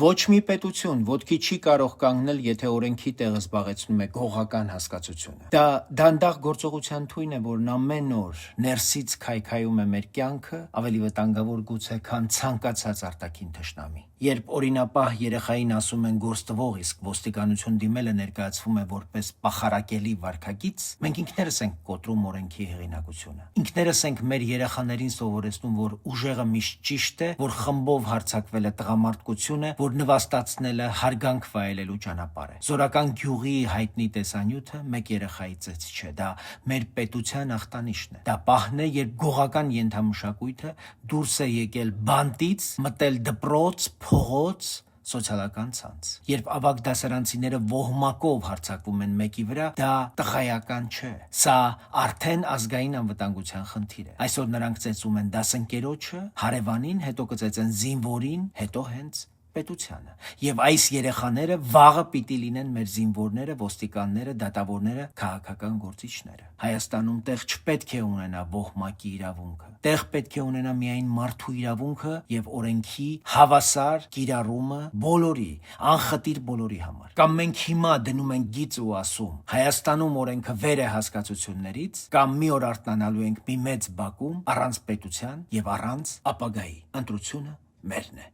Ոչ մի պետություն ոտքի չի կարող կանգնել, եթե օրենքի տեղը զբաղեցնում է գողական հասկացությունը։ Դա դանդաղ գործողության թույն է, որն ամեն օր ներսից քայքայում է մեր կյանքը, ավելի վտանգավոր գուցե, քան ցանկացած արտաքին թշնամի։ Երբ օրինապահ երեխային ասում են գործտվող, իսկ ոստիկանություն դիմելը ներկայացվում է որպես պախարակելի վարքագիծ, մենք ինքներս ենք կոտրում օրենքի հեղինակությունը։ Ինքներս ենք մեր երեխաներին սովորեցնում, որ ուժեղը միշտ ճիշտ է, որ խմբով հարձակվելը տղամարդկություն է, որ նվաստացնելը հարգանք վայելելու ճանապարհ է։ Զորական գյուղի հայտնի տեսանյութը մեկ երեխայի ծեծ չէ, դա մեր պետության ախտանիշն է։ Դա պահն է, երբ գողական ենթամշակույթը դուրս է եկել բանտից, մտել դպրոց, փողոց, սոցիալական ցանց։ Երբ ավագ դասարանցիները ոհմակով հարձակվում են մեկի վրա, դա տղայական չէ։ Սա արդեն ազգային անվտանգության խնդիր է։ Այսօր նրանք ծեծում են դասընկերոջը, հարևանին, հետո կծեծեն զինվորին, հետո հենց պետությանը։ Եվ այս երեխաները վաղը պիտի լինեն մեր զինվորները, ոստիկանները, դատավորները, քաղաքական գործիչները։ Հայաստանում տեղ չպետք է ունենա ոհմակի իրավունքը։ Տեղ պետք է ունենա միայն մարդու իրավունքը եւ օրենքի հավասար կիրառումը բոլորի, անխտիր բոլորի համար։ Կամ մենք հիմա դնում ենք գիծ ու ասում. Հայաստանում օրենքը վեր է հասկացություններից, կամ մի օր արթնանալու ենք մի մեծ բակում առանց պետության եւ առանց ապագայի։ Ընտրությունը մերն է։